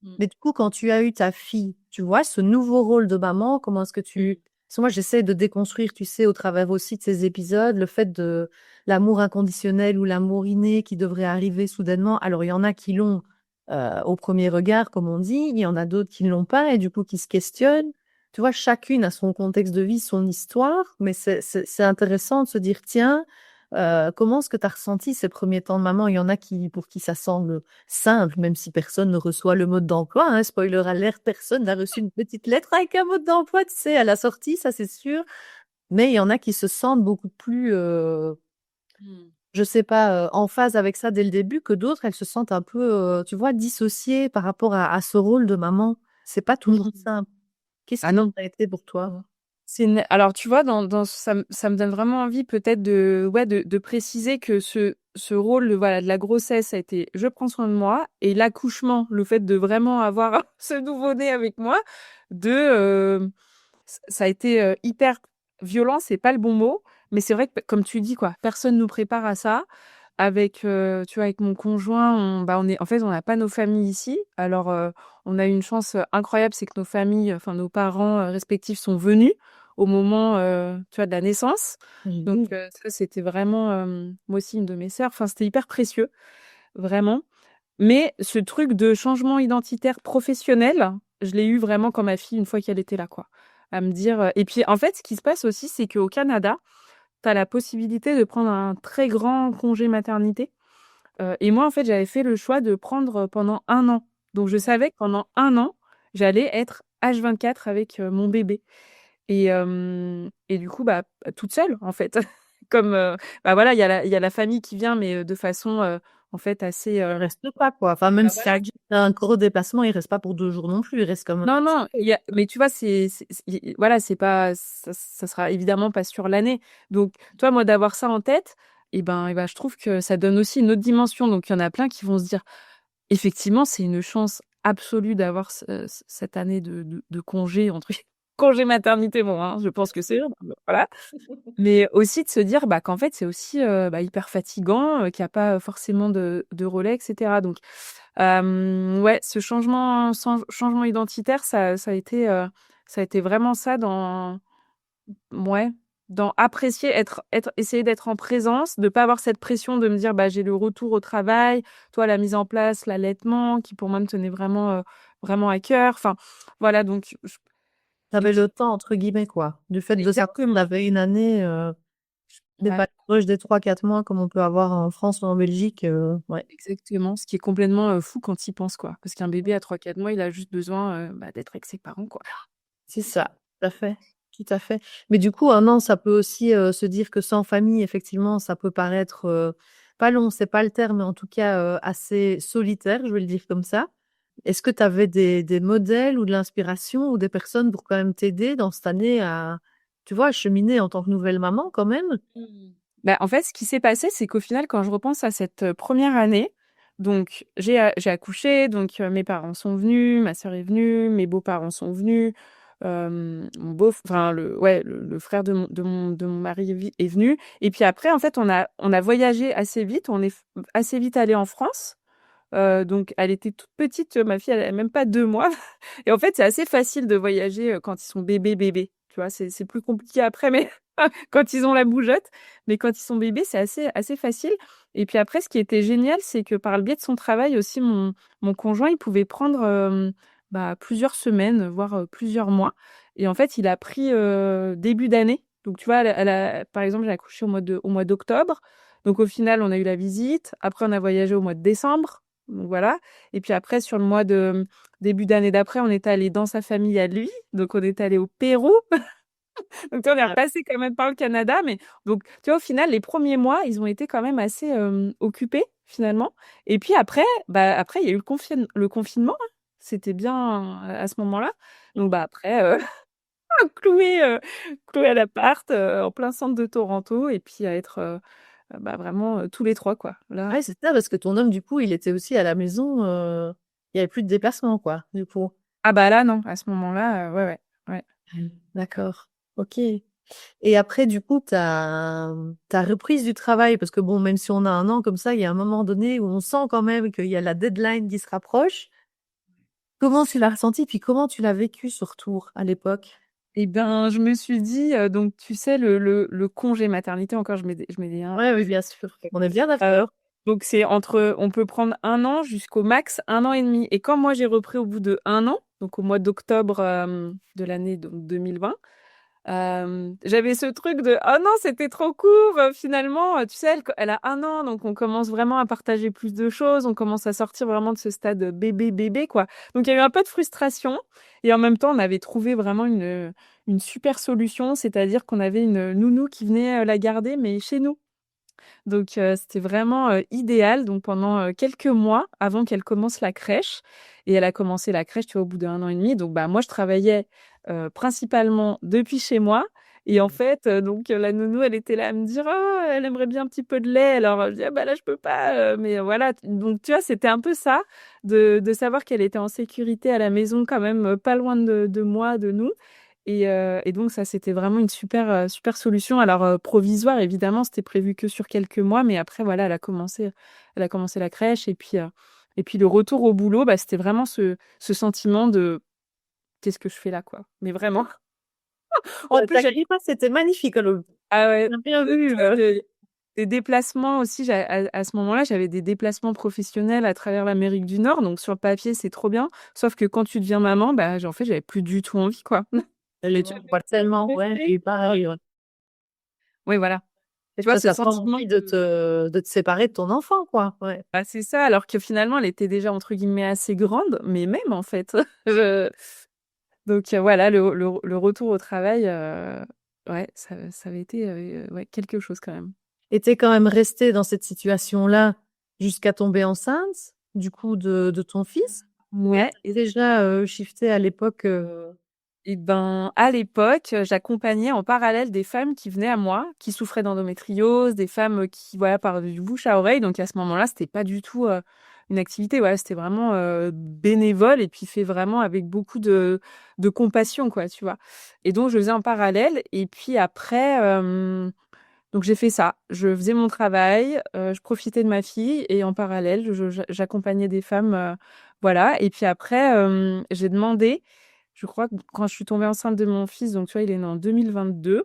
Mmh. Mais du coup, quand tu as eu ta fille, tu vois, ce nouveau rôle de maman, comment est-ce que Mmh. parce que moi, j'essaie de déconstruire, tu sais, au travers aussi de ces épisodes, le fait de l'amour inconditionnel ou l'amour inné qui devrait arriver soudainement. Alors, il y en a qui l'ont au premier regard, comme on dit, il y en a d'autres qui ne l'ont pas et du coup qui se questionnent. Tu vois, chacune a son contexte de vie, son histoire, mais c'est intéressant de se dire, tiens, comment est-ce que tu as ressenti ces premiers temps de maman? Il y en a pour qui ça semble simple, même si personne ne reçoit le mode d'emploi, hein. Spoiler alert, personne n'a reçu une petite lettre avec un mode d'emploi, tu sais, à la sortie, ça c'est sûr. Mais il y en a qui se sentent beaucoup plus, Mmh. je sais pas, en phase avec ça dès le début, que d'autres, elles se sentent un peu, tu vois, dissociées par rapport à ce rôle de maman. C'est pas Mmh toujours mh. simple. Qu'est-ce Ah qui non. ça a été pour toi? C'est une alors tu vois dans ça me donne vraiment envie peut-être de ouais de préciser que ce rôle de voilà de la grossesse a été je prends soin de moi et l'accouchement, le fait de vraiment avoir ce nouveau-né avec moi, ça a été, hyper violent, c'est pas le bon mot, mais c'est vrai que comme tu dis quoi, personne nous prépare à ça. Avec, tu vois, avec mon conjoint, on est en fait, on n'a pas nos familles ici. Alors, on a eu une chance, incroyable, c'est que nos familles, enfin nos parents, respectifs sont venus au moment, tu vois, de la naissance. Donc, Mmh. ça, c'était vraiment, moi aussi, une de mes sœurs, enfin, c'était hyper précieux, vraiment. Mais ce truc de changement identitaire professionnel, je l'ai eu vraiment quand ma fille, une fois qu'elle était là, quoi. À me dire, et puis, en fait, ce qui se passe aussi, c'est qu'au Canada, tu as la possibilité de prendre un très grand congé maternité. Et moi, en fait, j'avais fait le choix de prendre, pendant 1 an. Donc je savais que pendant 1 an, j'allais être H24 avec, mon bébé et du coup, bah, toute seule, en fait. Comme, bah, voilà, il y a la famille qui vient, mais, de façon, en fait, assez, Il reste pas, quoi. Enfin, même bah, si voilà. c'est un gros déplacement, il reste pas pour 2 jours non plus, il reste quand même. Non, non, il y a mais tu vois, voilà, c'est pas ça sera évidemment pas sur l'année. Donc, toi, moi, d'avoir ça en tête et ben, je trouve que ça donne aussi une autre dimension. Donc il y en a plein qui vont se dire: «Effectivement, c'est une chance absolue d'avoir cette année de congé» entre congé maternité, bon, hein, je pense que c'est voilà. Mais aussi de se dire, bah, qu'en fait, c'est aussi, bah, hyper fatigant, qu'il y a pas forcément de relais et cetera. Donc ouais, ce changement identitaire, ça a été vraiment ça dans ouais, dans apprécier, essayer d'être en présence, de pas avoir cette pression de me dire: «Bah, j'ai le retour au travail», toi, la mise en place, l'allaitement qui pour moi me tenait vraiment, vraiment à cœur. Enfin, voilà donc j Tu avais le temps entre guillemets, quoi. Du fait de savoir qu'on exactement, avait une année, des ouais, pâturages des 3-4 mois comme on peut avoir en France ou en Belgique, ouais. exactement. Ce qui est complètement, fou quand tu y penses, quoi. Parce qu'un bébé à 3-4 mois, il a juste besoin, bah, d'être avec ses parents, quoi. C'est ça, tout à fait, tout à fait. Mais du coup, un an, ça peut aussi, se dire que sans famille, effectivement, ça peut paraître, pas long, c'est pas le terme, mais en tout cas, assez solitaire, je vais le dire comme ça. Est-ce que tu avais des modèles ou de l'inspiration ou des personnes pour quand même t'aider dans cette année à, tu vois, à cheminer en tant que nouvelle maman quand même? Mmh. Bah, en fait, ce qui s'est passé, c'est qu'au final, quand je repense à cette, 1re année, donc j'ai accouché, donc mes parents sont venus, ma sœur est venue, mes beaux-parents sont venus, mon beau enfin le frère de mon mari est venu et puis après, en fait, on a voyagé assez vite. On est assez vite allé en France, donc elle était toute petite, ma fille, elle a même pas 2 mois et en fait, c'est assez facile de voyager, quand ils sont bébés, tu vois? C'est plus compliqué après, mais quand ils ont la bougeotte, mais quand ils sont bébés, c'est assez facile et puis après, ce qui était génial, c'est que par le biais de son travail aussi, mon conjoint, il pouvait prendre, bah, plusieurs semaines, voire, plusieurs mois et en fait, il a pris, début d'année. Donc tu vois, elle a par exemple, j'ai accouché au mois d'octobre, donc au final, on a eu la visite. Après, on a voyagé au mois de décembre, donc voilà et puis après sur le mois de début d'année d'après, on est allé dans sa famille à lui, donc on est allé au Pérou. Donc tu vois, on est Ouais. repassé quand même par le Canada, mais donc tu vois, au final, les premiers mois, ils ont été quand même assez, occupés, finalement et puis après, bah, après il y a eu le confinement, hein. C'était bien, à ce moment-là. Donc bah, après, cloué, cloué à l'appart, en plein centre de Toronto et puis à être, bah, vraiment, tous les 3 quoi. Là Ouais, c'est ça, parce que ton homme, du coup, il était aussi à la maison, il y avait plus de déplacement, quoi, du coup? ah bah, là non, à ce moment-là, ouais, ouais, ouais. D'accord, OK. Et après, du coup, ta reprise du travail, parce que bon, même si on a un an comme ça, il y a un moment donné où on sent quand même qu'il y a la deadline qui se rapproche. Comment tu l'as ressenti? Puis comment tu l'as vécu ce retour à l'époque? Et ben, je me suis dit, donc tu sais le congé maternité encore je mets des Ouais, oui, bien sûr. On est bien heu, d'accord. donc c'est entre on peut prendre 1 an jusqu'au max 1 an et demi et quand moi j'ai repris au bout de 1 an, donc au mois d'octobre, de l'année donc 2020, j'avais ce truc de: «Oh non, c'était trop court, finalement, tu sais, elle a 1 an, donc on commence vraiment à partager plus de choses, on commence à sortir vraiment de ce stade, bébé, quoi». Donc il y a eu un peu de frustration et en même temps, on avait trouvé vraiment une super solution, c'est-à-dire qu'on avait une nounou qui venait, la garder, mais chez nous. Donc c'était vraiment, idéal, donc pendant, quelques mois avant qu'elle commence la crèche et elle a commencé la crèche, tu vois, au bout d'1 an et demi. Donc bah, moi je travaillais, principalement depuis chez moi et en fait, donc la nounou elle était là à me dire: «Oh, elle aimerait bien un petit peu de lait». Alors, je dis: «Ah bah là je peux pas, mais voilà». Donc tu vois, c'était un peu ça, de savoir qu'elle était en sécurité à la maison quand même, pas loin de moi, de nous et donc ça, c'était vraiment une super solution. Alors, provisoire évidemment, c'était prévu que sur quelques mois, mais après voilà, elle a commencé la crèche et puis le retour au boulot, bah, c'était vraiment ce sentiment de: «Qu'est-ce que je fais là, quoi?» Mais vraiment. En plus, Tu pas, c'était magnifique, le ah ouais, on a bien de vu, des déplacements aussi, à ce moment-là, j'avais des déplacements professionnels à travers l'Amérique du Nord, donc sur le papier, c'est trop bien. Sauf que quand tu deviens maman, bah, en fait, j'avais plus du tout envie, quoi. les Et tu gens voient tellement, ouais, j'ai eu pareil, ouais. Oui, voilà. Et Tu vois, toi, ce tu pas sentiment envie de de te séparer de ton enfant, quoi, ouais. bah, c'est ça, alors que finalement, elle était déjà entre guillemets «assez grande», mais même en fait. Je donc voilà, le retour au travail, ouais, ça avait été, ouais, quelque chose quand même. Et tu quand même restée dans cette situation-là jusqu'à tomber enceinte, du coup, de ton fils? Ou Ouais tu déjà, shifté à l'époque, et ben, à l'époque, j'accompagnais en parallèle des femmes qui venaient à moi, qui souffraient d'endométriose, des femmes, qui voilà, par du bouche à oreille. Donc à ce moment-là, c'était pas du tout, une activité, ouais, c'était vraiment, bénévole et puis fait vraiment avec beaucoup de compassion, quoi, tu vois? Et donc je faisais en parallèle et puis après, donc j'ai fait ça. Je faisais mon travail, je profitais de ma fille et en parallèle, j'accompagnais des femmes, voilà et puis après, j'ai demandé, je crois que quand je suis tombée enceinte de mon fils, donc tu vois, il est né en 2022,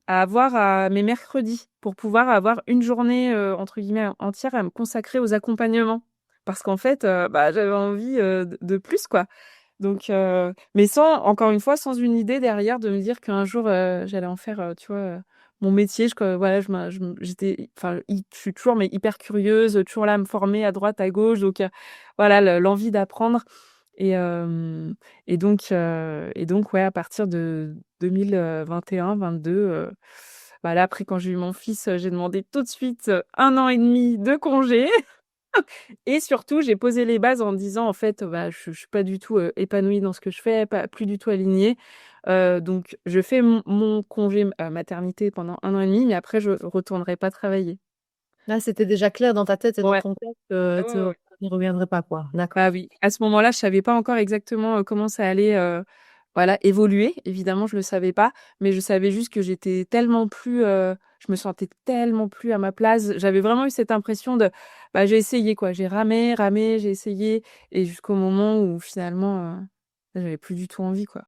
à avoir, mes mercredis pour pouvoir avoir une journée, entre guillemets «entière» à me consacrer aux accompagnements. Parce qu'en fait, bah, j'avais envie, de plus, quoi. Donc mais sans encore une fois, sans une idée derrière de me dire qu'un jour, j'allais en faire, tu vois, mon métier. Voilà, j'étais enfin, je suis toujours mais hyper curieuse, toujours là à me former à droite, à gauche, donc voilà, l'envie d'apprendre et hem et donc ouais, à partir de 2021-22, bah, là, après quand j'ai eu mon fils, j'ai demandé tout de suite, 1 an et demi de congé. Et surtout, j'ai posé les bases en disant: «En fait, bah, je suis pas du tout, épanouie dans ce que je fais, pas plus du tout alignée. Donc je fais mon congé maternité pendant 1 an et demi, mais après je retournerai pas travailler». là, c'était déjà clair dans ta tête et dans Ouais. ton cœur Ah que ouais, tu ouais. n'y reviendrais pas, quoi. D'accord. Bah, oui. À ce moment-là, je savais pas encore exactement, comment ça allait, voilà, évoluer. Évidemment, je le savais pas, mais je savais juste que j'étais tellement plus, je me sentais tellement plus à ma place. J'avais vraiment eu cette impression de, bah, j'ai essayé quoi, j'ai ramé, ramé, j'ai essayé et jusqu'au moment où finalement, j'avais plus du tout envie, quoi.